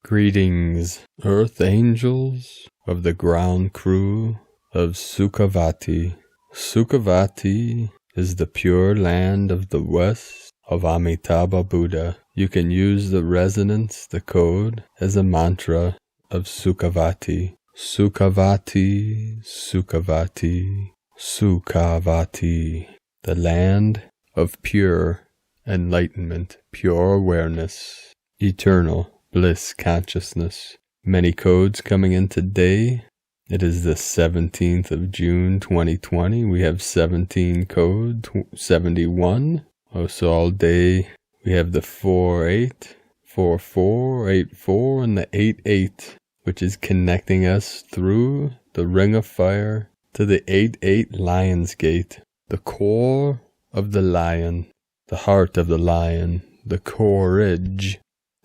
Greetings, Earth Angels of the ground crew of Sukhavati. Sukhavati is the pure land of the west of Amitabha Buddha. You can use the resonance, the code, as a mantra of Sukhavati. Sukhavati, Sukhavati, Sukhavati. The land of pure enlightenment, pure awareness, eternal bliss consciousness. Many codes coming in today. It is the 17th of June 2020. We have 17 code 71. So all day we have the 48, 44, 84, and the 88, which is connecting us through the ring of fire to the 88 Lion's Gate, the core of the lion, the heart of the lion, the courage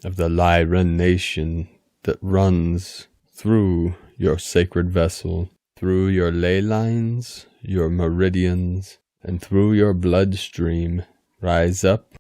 of the Lyran nation that runs through your sacred vessel, through your ley lines, your meridians, and through your bloodstream. Rise up,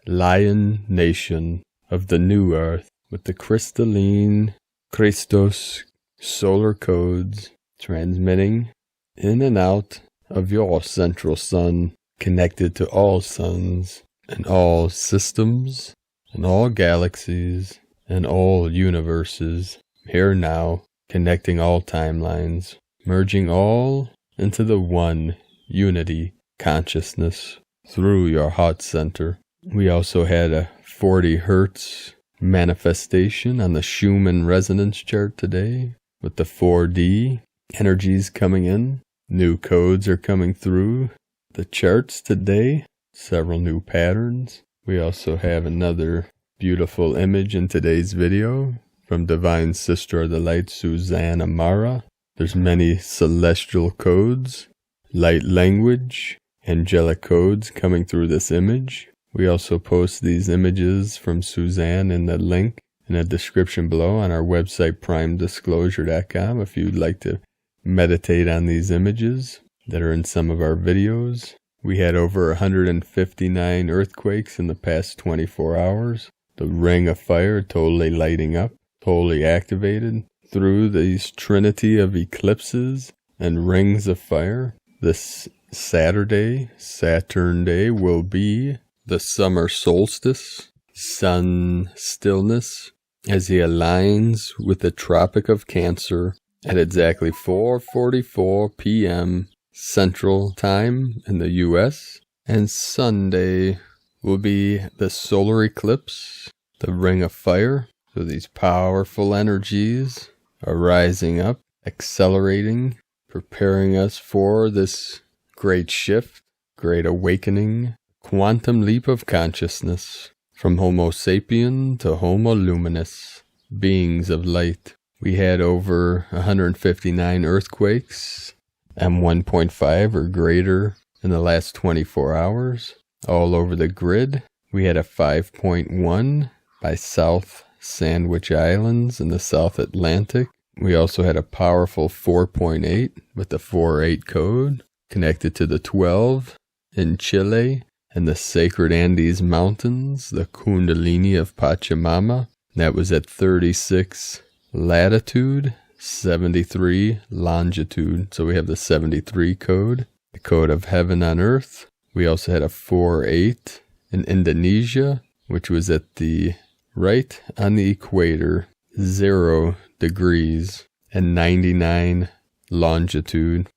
lion nation of the new earth, with the crystalline Christos solar codes transmitting in and out of your central sun, connected to all suns and all systems and all galaxies and all universes, here now, connecting all timelines, merging all into the one unity consciousness through your heart center. We also had a 40 hertz manifestation on the Schumann resonance chart today, with the 4D energies coming in. New codes are coming through the charts today, several new patterns. We also have another beautiful image in today's video from Divine Sister of the Light, Suzanne Amara. There's many celestial codes, light language, angelic codes coming through this image. We also post these images from Suzanne in the link in the description below on our website, primedisclosure.com, if you'd like to meditate on these images that are in some of our videos. We had over 159 earthquakes in the past 24 hours. The ring of fire totally lighting up, totally activated through these trinity of eclipses and rings of fire. This Saturday, Saturn Day, will be the summer solstice, sun stillness, as he aligns with the Tropic of Cancer at exactly 4:44 p.m. Central Time in the U.S. And Sunday will be the solar eclipse, the ring of fire. So these powerful energies are rising up, accelerating, preparing us for this great shift, great awakening, quantum leap of consciousness from Homo sapien to Homo luminous, beings of light. We had over 159 earthquakes, M1.5 or greater, in the last 24 hours, all over the grid. We had a 5.1 by South Sandwich Islands in the South Atlantic. We also had a powerful 4.8 with the 4.8 code, connected to the 12 in Chile and the sacred Andes Mountains, the Kundalini of Pachamama. That was at 36 latitude, 73 longitude. So we have the 73 code, the code of heaven on earth. We also had a 4.8 in Indonesia, which was at the right on the equator, 0 degrees and 99 longitude.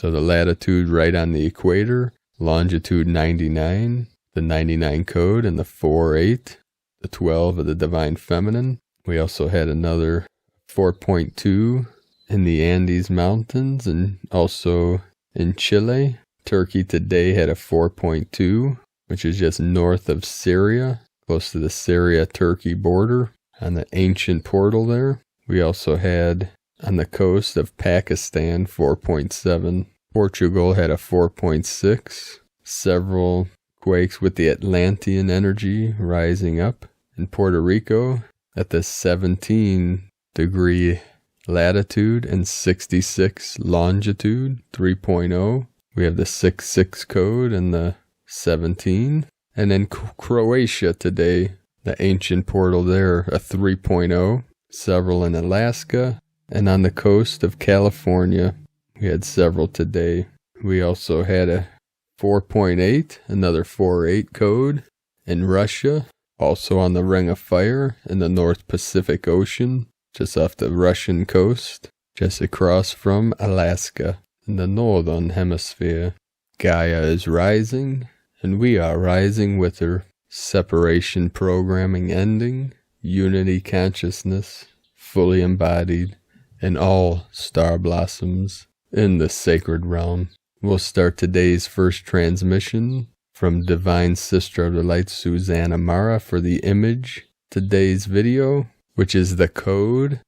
So the latitude right on the equator, longitude 99, the 99 code, and the 4.8, the 12 of the Divine Feminine. We also had another 4.2 in the Andes Mountains and also in Chile. Turkey today had a 4.2, which is just north of Syria, close to the Syria-Turkey border on the ancient portal there. We also had on the coast of Pakistan 4.7. Portugal had a 4.6. Several quakes with the Atlantean energy rising up. In Puerto Rico at the 17 degree latitude and 66 longitude, 3.0. We have the 66 code and the 17. And then Croatia today, the ancient portal there, a 3.0. several in Alaska, and on the coast of California. We had several today. We also had a 4.8, another 4.8 code in Russia, also on the Ring of Fire in the North Pacific Ocean, just off the Russian coast, just across from Alaska in the Northern Hemisphere. Gaia is rising, and we are rising with her. Separation programming ending, unity consciousness fully embodied in all star blossoms in the sacred realm. We'll start today's first transmission from Divine Sister of the Light, Susanna Mara, for the image. Today's video, which is the code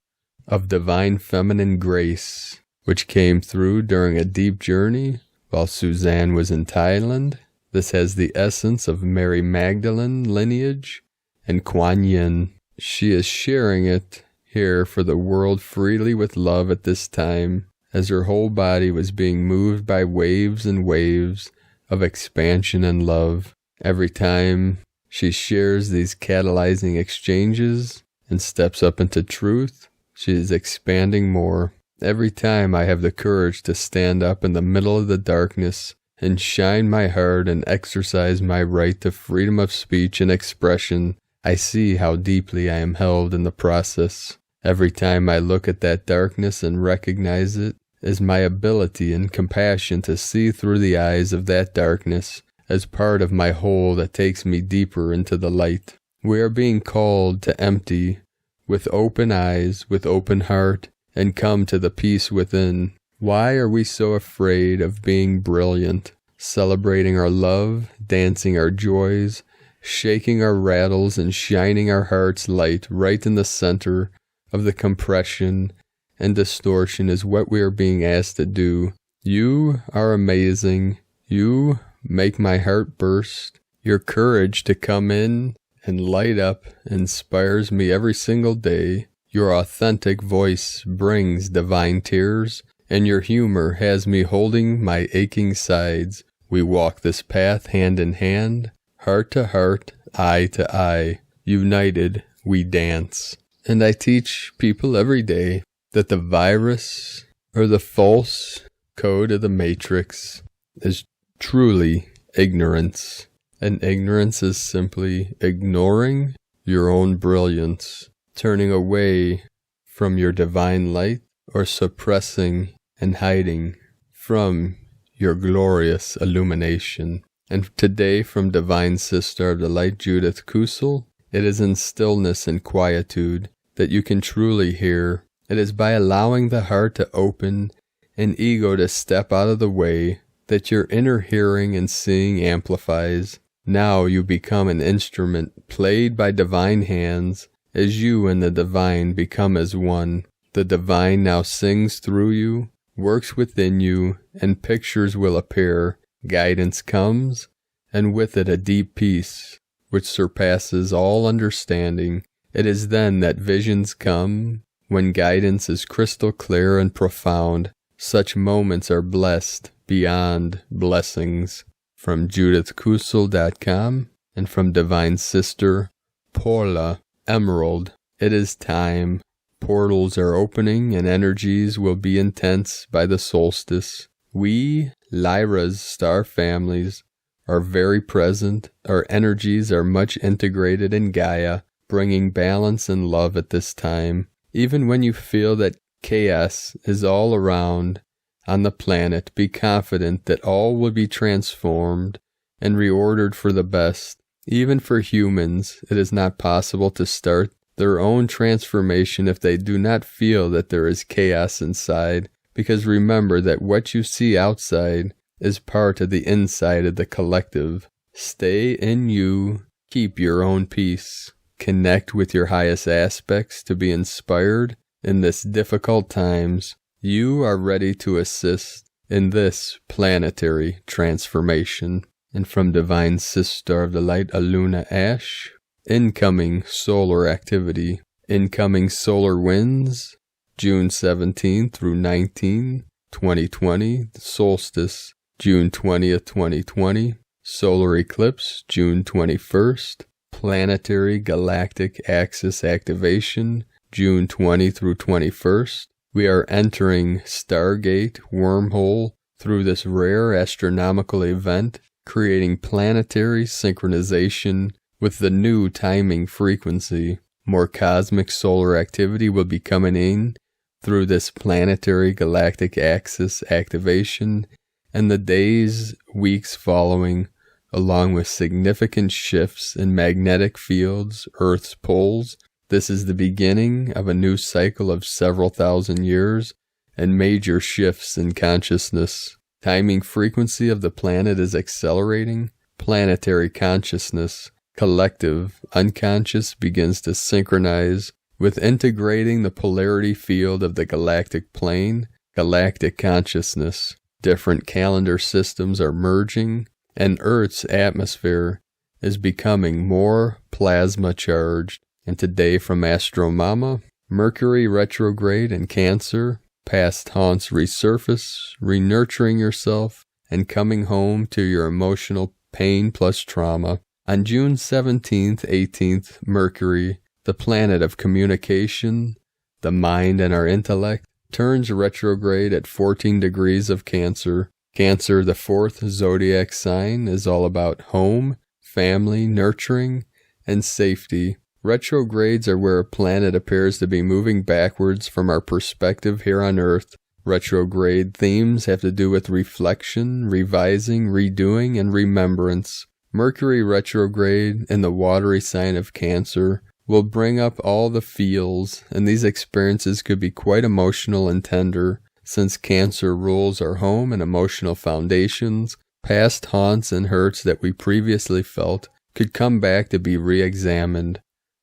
of Divine Feminine Grace, which came through during a deep journey while Suzanne was in Thailand. This has the essence of Mary Magdalene lineage and Kuan Yin. She is sharing it here for the world freely with love at this time, as her whole body was being moved by waves and waves of expansion and love. Every time she shares these catalyzing exchanges and steps up into truth, she is expanding more. Every time I have the courage to stand up in the middle of the darkness and shine my heart and exercise my right to freedom of speech and expression, I see how deeply I am held in the process. Every time I look at that darkness and recognize it as my ability and compassion to see through the eyes of that darkness as part of my whole that takes me deeper into the light. We are being called to empty with open eyes, with open heart, and come to the peace within. Why are we so afraid of being brilliant, celebrating our love, dancing our joys, shaking our rattles, and shining our heart's light right in the center of the compression and distortion is what we are being asked to do. You are amazing. You make my heart burst. Your courage to come in and light up inspires me every single day. Your authentic voice brings divine tears, and your humor has me holding my aching sides. We walk this path hand in hand, heart to heart, eye to eye. United, we dance. And I teach people every day that the virus or the false code of the matrix is truly ignorance. And ignorance is simply ignoring your own brilliance, turning away from your divine light, or suppressing and hiding from your glorious illumination. And today, from Divine Sister of the Light, Judith Kusel, it is in stillness and quietude that you can truly hear. It is by allowing the heart to open and ego to step out of the way that your inner hearing and seeing amplifies. Now you become an instrument played by divine hands as you and the divine become as one. The divine now sings through you, works within you, and pictures will appear. Guidance comes, and with it a deep peace, which surpasses all understanding. It is then that visions come, when guidance is crystal clear and profound. Such moments are blessed beyond blessings. From JudithKusel.com and from Divine Sister Paula Emerald, it is time. Portals are opening and energies will be intense by the solstice. We, Lyra's star families, are very present. Our energies are much integrated in Gaia, bringing balance and love at this time. Even when you feel that chaos is all around on the planet, be confident that all will be transformed and reordered for the best. Even for humans, it is not possible to start their own transformation if they do not feel that there is chaos inside, because remember that what you see outside is part of the inside of the collective. Stay in you, keep your own peace, connect with your highest aspects to be inspired in this difficult times. You are ready to assist in this planetary transformation. And from Divine Sister of the Light, Aluna Ash, incoming solar activity, incoming solar winds, June 17 through 19, 2020, the solstice, June 20th, 2020, solar eclipse, June 21st, planetary galactic axis activation, June 20 through 21st. We are entering Stargate wormhole through this rare astronomical event, creating planetary synchronization with the new timing frequency. More cosmic solar activity will be coming in through this planetary galactic axis activation and the days, weeks following, along with significant shifts in magnetic fields, Earth's poles. This is the beginning of a new cycle of several thousand years and major shifts in consciousness. Timing frequency of the planet is accelerating. Planetary consciousness, collective, unconscious, begins to synchronize with integrating the polarity field of the galactic plane, galactic consciousness. Different calendar systems are merging, and Earth's atmosphere is becoming more plasma charged. And today from Astro Mama, Mercury retrograde in Cancer, past haunts resurface, re-nurturing yourself, and coming home to your emotional pain plus trauma. On June 17th, 18th, Mercury, the planet of communication, the mind and our intellect, turns retrograde at 14 degrees of Cancer. Cancer, the fourth zodiac sign, is all about home, family, nurturing, and safety. Retrogrades are where a planet appears to be moving backwards from our perspective here on Earth. Retrograde themes have to do with reflection, revising, redoing, and remembrance. Mercury retrograde in the watery sign of Cancer will bring up all the feels, and these experiences could be quite emotional and tender. Since Cancer rules our home and emotional foundations, past haunts and hurts that we previously felt could come back to be re-examined.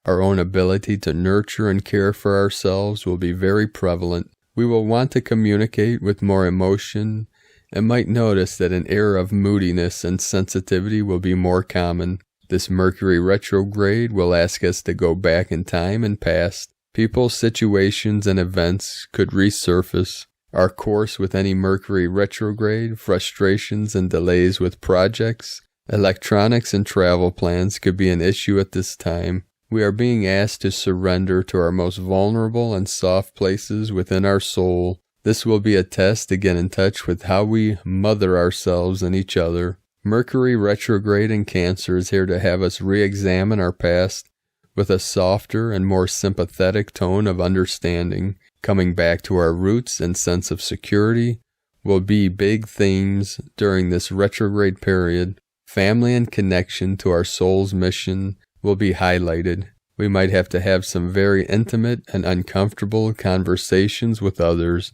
Our own ability to nurture and care for ourselves will be very prevalent. We will want to communicate with more emotion and might notice that an air of moodiness and sensitivity will be more common. This Mercury retrograde will ask us to go back in time and past. People, situations, and events could resurface. Our course with any Mercury retrograde, frustrations and delays with projects, electronics, and travel plans could be an issue at this time. We are being asked to surrender to our most vulnerable and soft places within our soul. This will be a test to get in touch with how we mother ourselves and each other. Mercury retrograde in Cancer is here to have us re-examine our past with a softer and more sympathetic tone of understanding. Coming back to our roots and sense of security will be big themes during this retrograde period. Family and connection to our soul's mission will be highlighted. We might have to have some very intimate and uncomfortable conversations with others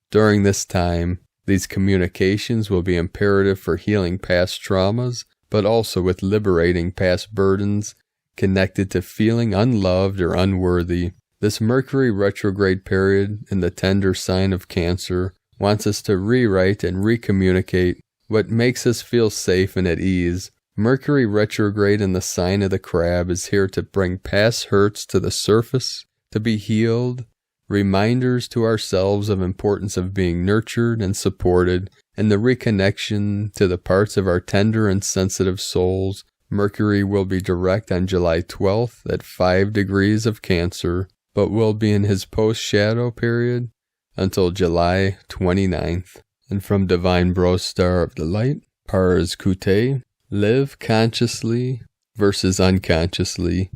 during this time. These communications will be imperative for healing past traumas, but also with liberating past burdens connected to feeling unloved or unworthy. This Mercury retrograde period in the tender sign of Cancer wants us to rewrite and recommunicate what makes us feel safe and at ease. Mercury retrograde in the sign of the Crab is here to bring past hurts to the surface, to be healed, reminders to ourselves of importance of being nurtured and supported, and the reconnection to the parts of our tender and sensitive souls. Mercury will be direct on July 12th at 5 degrees of Cancer, but will be in his post-shadow period until July 29th. And from Divine Bro Star of the Light, Pars Kute, live consciously versus unconsciously.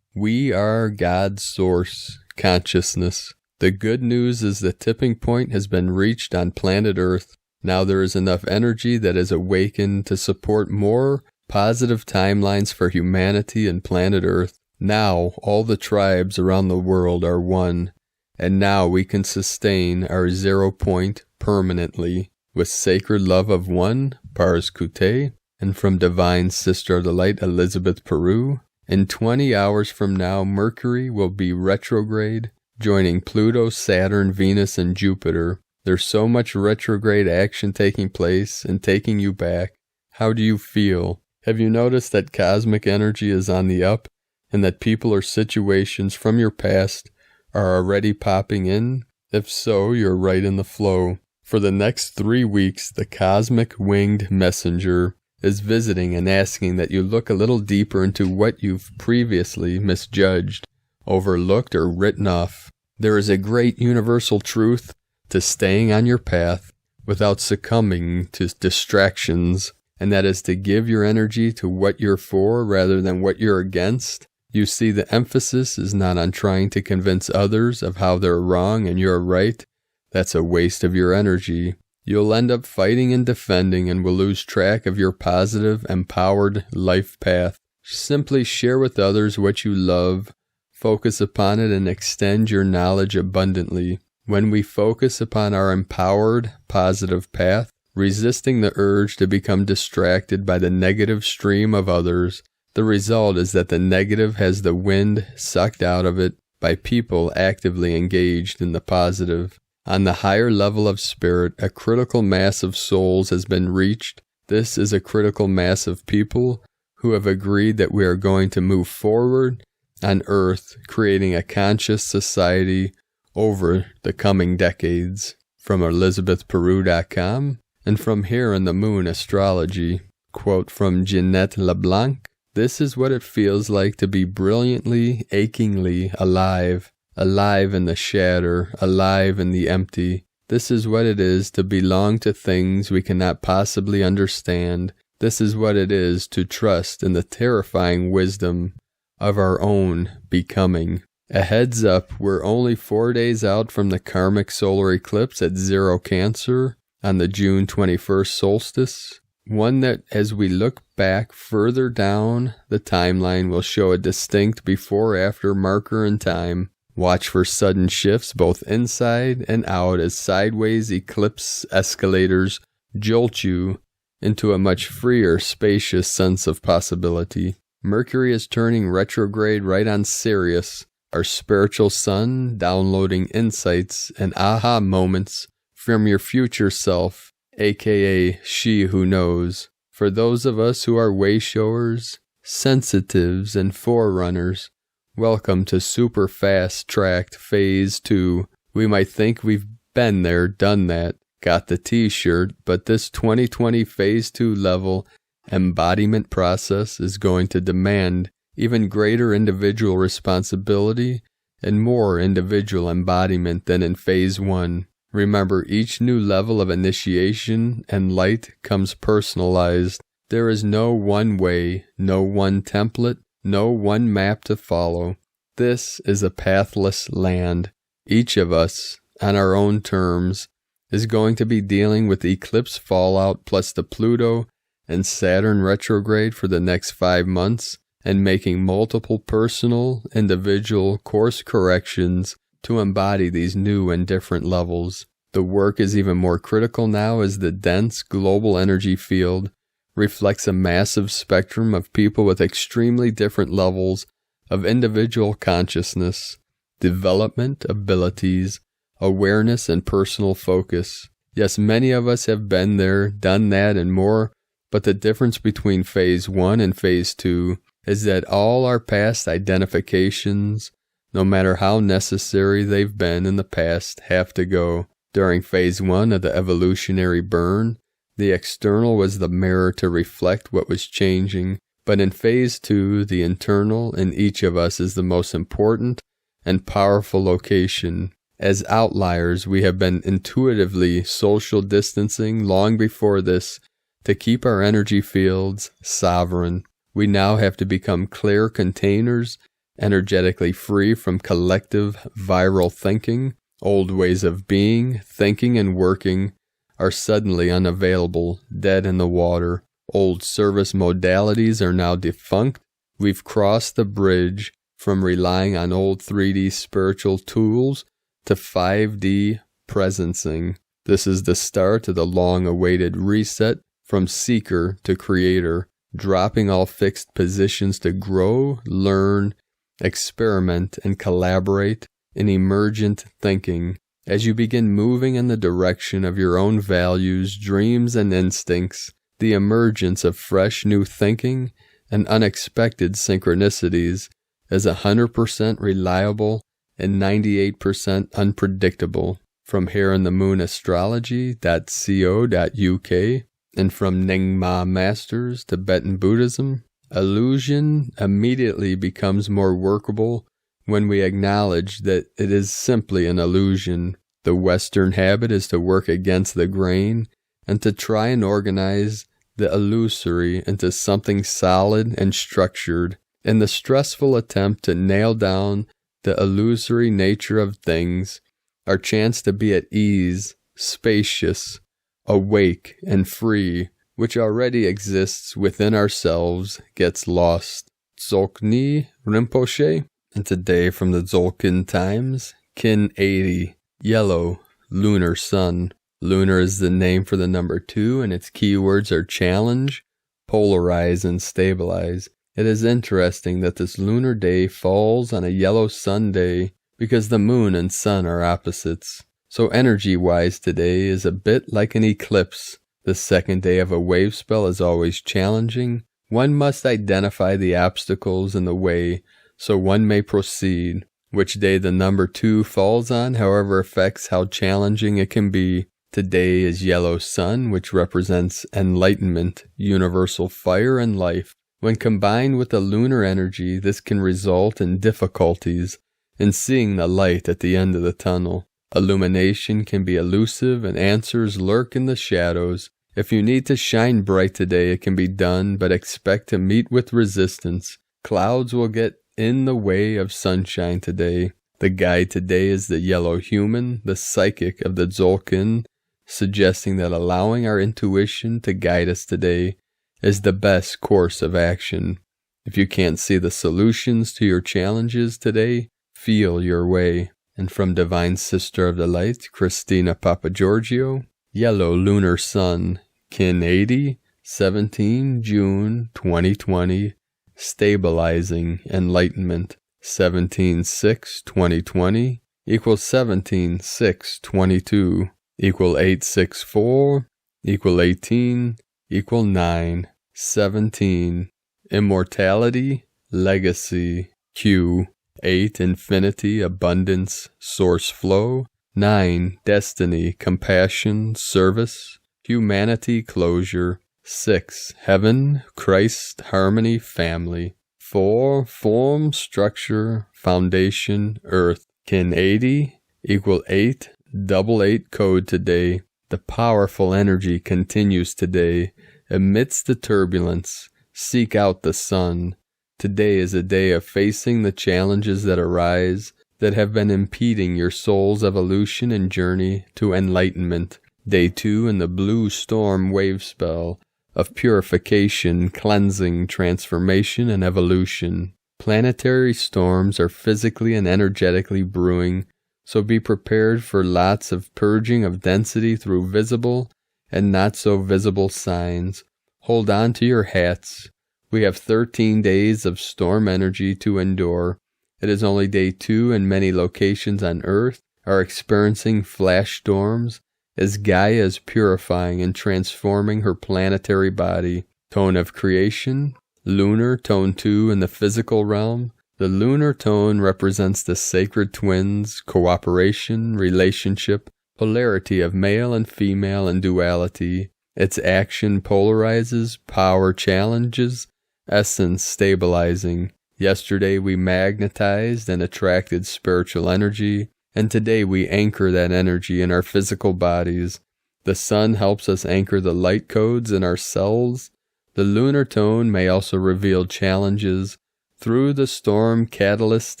We are God's source, consciousness. The good news is the tipping point has been reached on planet Earth. Now there is enough energy that is awakened to support more positive timelines for humanity and planet Earth. Now all the tribes around the world are one, and now we can sustain our 0 point permanently with sacred love of one, Pars Kute. And from Divine Sister of the Light, Elizabeth Peru, in 20 hours from now, Mercury will be retrograde, joining Pluto, Saturn, Venus, and Jupiter. There's so much retrograde action taking place and taking you back. How do you feel? Have you noticed that cosmic energy is on the up, and that people or situations from your past are already popping in? If so, you're right in the flow. For the next 3 weeks, the cosmic winged messenger is visiting and asking that you look a little deeper into what you've previously misjudged, overlooked, or written off. There is a great universal truth to staying on your path without succumbing to distractions, and that is to give your energy to what you're for rather than what you're against. You see, the emphasis is not on trying to convince others of how they're wrong and you're right. That's a waste of your energy. You'll end up fighting and defending and will lose track of your positive, empowered life path. Simply share with others what you love, focus upon it, and extend your knowledge abundantly. When we focus upon our empowered, positive path, resisting the urge to become distracted by the negative stream of others, the result is that the negative has the wind sucked out of it by people actively engaged in the positive. On the higher level of spirit, a critical mass of souls has been reached. This is a critical mass of people who have agreed that we are going to move forward on Earth, creating a conscious society over the coming decades. From ElizabethPeru.com and from Here on the Moon Astrology. Quote from Jeanette LeBlanc, "This is what it feels like to be brilliantly, achingly alive. Alive in the shatter, alive in the empty. This is what it is to belong to things we cannot possibly understand. This is what it is to trust in the terrifying wisdom of our own becoming." A heads up, we're only 4 days out from the karmic solar eclipse at 0 Cancer on the June 21st solstice. One that, as we look back further down the timeline, will show a distinct before-after marker in time. Watch for sudden shifts both inside and out as sideways eclipse escalators jolt you into a much freer, spacious sense of possibility. Mercury is turning retrograde right on Sirius, our spiritual sun, downloading insights and aha moments from your future self, aka she who knows. For those of us who are wayshowers, sensitives, and forerunners, welcome to super fast-tracked Phase 2. We might think we've been there, done that, got the t-shirt, but this 2020 Phase 2 level embodiment process is going to demand even greater individual responsibility and more individual embodiment than in Phase 1. Remember, each new level of initiation and light comes personalized. There is no one way, no one template, no one map to follow. This is a pathless land. Each of us, on our own terms, is going to be dealing with eclipse fallout plus the Pluto and Saturn retrograde for the next 5 months, and making multiple personal, individual course corrections to embody these new and different levels. The work is even more critical now as the dense global energy field reflects a massive spectrum of people with extremely different levels of individual consciousness, development, abilities, awareness, and personal focus. Yes, many of us have been there, done that, and more, but the difference between Phase 1 and Phase 2 is that all our past identifications, no matter how necessary they've been in the past, have to go. During Phase 1 of the evolutionary burn, the external was the mirror to reflect what was changing, but in Phase 2, the internal in each of us is the most important and powerful location. As outliers, we have been intuitively social distancing long before this to keep our energy fields sovereign. We now have to become clear containers, energetically free from collective viral thinking. Old ways of being, thinking, and working are suddenly unavailable, dead in the water. Old service modalities are now defunct. We've crossed the bridge from relying on old 3D spiritual tools to 5D presencing. This is the start of the long-awaited reset from seeker to creator, dropping all fixed positions to grow, learn, experiment, and collaborate in emergent thinking. As you begin moving in the direction of your own values, dreams, and instincts, the emergence of fresh new thinking and unexpected synchronicities is 100% reliable and 98% unpredictable. From Here on the Moon Astrology.co.uk and from Nyingma Masters, Tibetan Buddhism, illusion immediately becomes more workable when we acknowledge that it is simply an illusion. The Western habit is to work against the grain and to try and organize the illusory into something solid and structured. In the stressful attempt to nail down the illusory nature of things, our chance to be at ease, spacious, awake, and free, which already exists within ourselves, gets lost. Dzogchen Rinpoche, and today from the Dzogchen Times, Kin 80, Yellow, Lunar Sun. Lunar is the name for the number 2, and its keywords are challenge, polarize, and stabilize. It is interesting that this lunar day falls on a yellow sun day because the moon and sun are opposites. So energy-wise today is a bit like an eclipse. The second day of a wave spell is always challenging. One must identify the obstacles in the way so one may proceed. Which day the number 2 falls on, however, affects how challenging it can be. Today is yellow sun, which represents enlightenment, universal fire, and life. When combined with the lunar energy, this can result in difficulties in seeing the light at the end of the tunnel. Illumination can be elusive and answers lurk in the shadows. If you need to shine bright today, it can be done, but expect to meet with resistance. Clouds will get in the way of sunshine today. The guide today is the yellow human, the psychic of the Dzogchen, suggesting that allowing our intuition to guide us today is the best course of action. If you can't see the solutions to your challenges today, feel your way. And from Divine Sister of the Light, Christina Papagiorgio, Yellow Lunar Sun, Kin 80, 17 June 2020, Stabilizing Enlightenment, 17/6/2020, equals 17/6/22, equal 864, equal 18, equal 9, 17, Immortality, Legacy, Q, 8, Infinity, Abundance, Source Flow, 9, Destiny, Compassion, Service, Humanity, Closure, 6, Heaven, Christ, Harmony, Family, 4, Form, Structure, Foundation, Earth, Kin 80, equal 8, double 8 code today. The powerful energy continues today. Amidst the turbulence, seek out the sun. Today is a day of facing the challenges that arise that have been impeding your soul's evolution and journey to enlightenment. Day 2 in the blue storm wave spell of purification, cleansing, transformation, and evolution. Planetary storms are physically and energetically brewing, so be prepared for lots of purging of density through visible and not so visible signs. Hold on to your hats. We have 13 days of storm energy to endure. It is only day 2 and many locations on Earth are experiencing flash storms as Gaia is purifying and transforming her planetary body. Tone of creation, lunar, tone 2 in the physical realm. The lunar tone represents the sacred twins, cooperation, relationship, polarity of male and female, and duality. Its action polarizes, power challenges, essence stabilizing. Yesterday we magnetized and attracted spiritual energy, and today we anchor that energy in our physical bodies. The sun helps us anchor the light codes in our cells. The lunar tone may also reveal challenges through the storm catalyst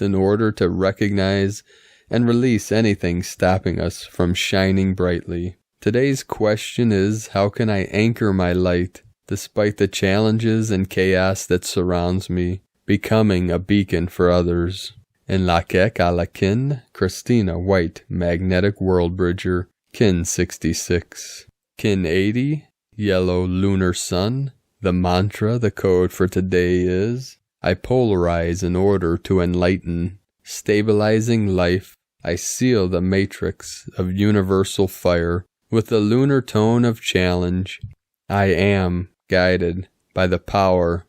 in order to recognize and release anything stopping us from shining brightly. Today's question is, how can I anchor my light despite the challenges and chaos that surrounds me, becoming a beacon for others? In Lakek Alakin, Christina White, Magnetic World Bridger, Kin 66. Kin 80, Yellow Lunar Sun. The mantra, the code for today is, I polarize in order to enlighten. Stabilizing life, I seal the matrix of universal fire with the lunar tone of challenge. I am guided by the power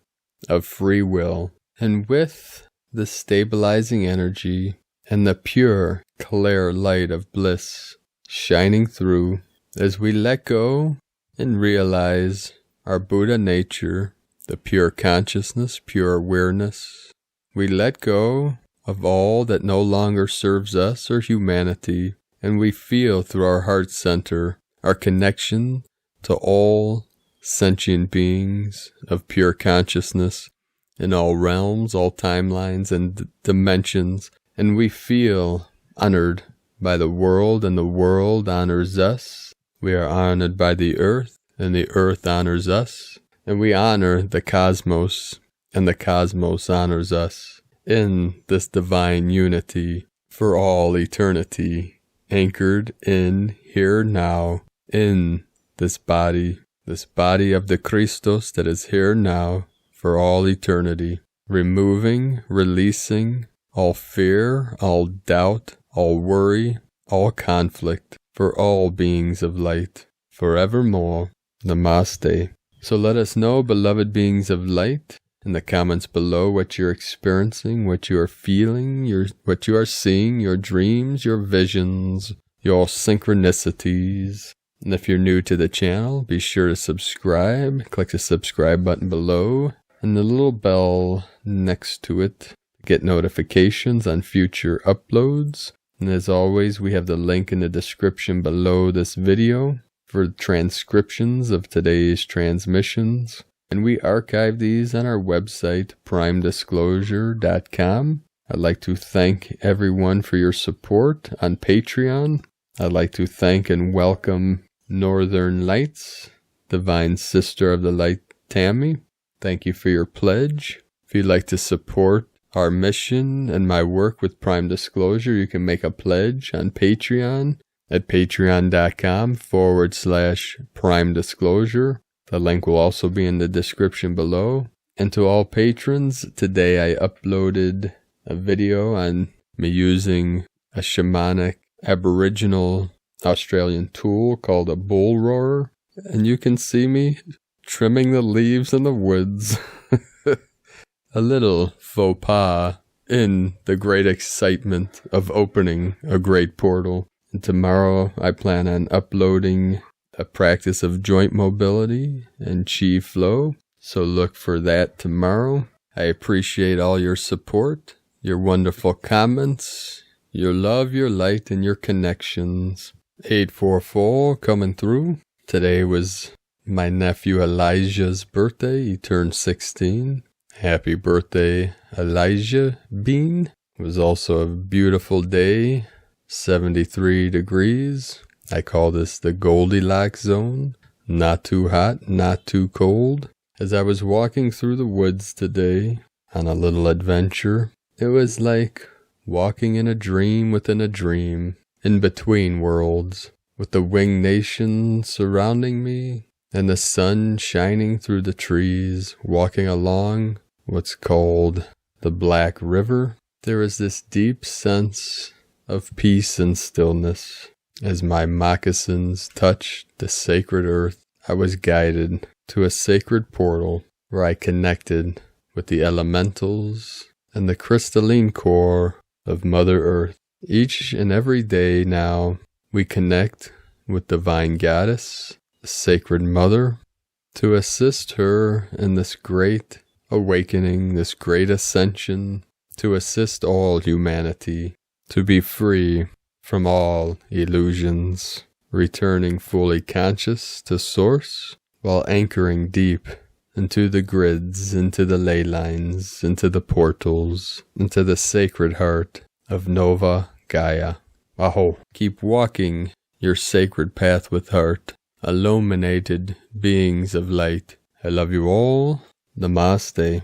of free will. And with the stabilizing energy and the pure, clear light of bliss shining through as we let go and realize our Buddha nature, the pure consciousness, pure awareness, we let go of all that no longer serves us or humanity, and we feel through our heart center our connection to all sentient beings of pure consciousness in all realms, all timelines, and dimensions, and we feel honored by the world, and the world honors us. We are honored by the earth, and the earth honors us, and we honor the cosmos, and the cosmos honors us in this divine unity for all eternity, anchored in here now, in this body of the Christos that is here now for all eternity, removing, releasing all fear, all doubt, all worry, all conflict for all beings of light, forevermore. Namaste. So let us know, beloved beings of light, in the comments below what you're experiencing, what you are feeling, what you are seeing, your dreams, your visions, your synchronicities. And if you're new to the channel, be sure to subscribe. Click the subscribe button below and the little bell next to it to get notifications on future uploads. And as always, we have the link in the description below this video for transcriptions of today's transmissions. And we archive these on our website, primedisclosure.com. I'd like to thank everyone for your support on Patreon. I'd like to thank and welcome Northern Lights, Divine Sister of the Light, Tammy. Thank you for your pledge. If you'd like to support our mission and my work with Prime Disclosure, you can make a pledge on Patreon at patreon.com/Prime Disclosure. The link will also be in the description below. And to all patrons, today I uploaded a video on me using a shamanic Aboriginal Australian tool called a bull roarer. And you can see me trimming the leaves in the woods. A little faux pas in the great excitement of opening a great portal. And tomorrow I plan on uploading a practice of joint mobility and chi flow, so look for that tomorrow. I appreciate all your support, your wonderful comments, your love, your light, and your connections. 844 coming through. Today was my nephew Elijah's birthday. He turned 16. Happy birthday, Elijah Bean. It was also a beautiful day, 73 degrees. I call this the Goldilocks zone. Not too hot, not too cold. As I was walking through the woods today on a little adventure, it was like walking in a dream within a dream, in between worlds, with the winged nation surrounding me and the sun shining through the trees, walking along what's called the Black River. There is this deep sense of peace and stillness. As my moccasins touched the sacred earth, I was guided to a sacred portal where I connected with the elementals and the crystalline core of Mother Earth. Each and every day now, we connect with Divine Goddess, the Sacred Mother, to assist her in this great awakening, this great ascension, to assist all humanity to be free from all illusions, returning fully conscious to Source, while anchoring deep into the grids, into the ley lines, into the portals, into the sacred heart of Nova Gaia. Aho. Keep walking your sacred path with heart, illuminated beings of light. I love you all. Namaste.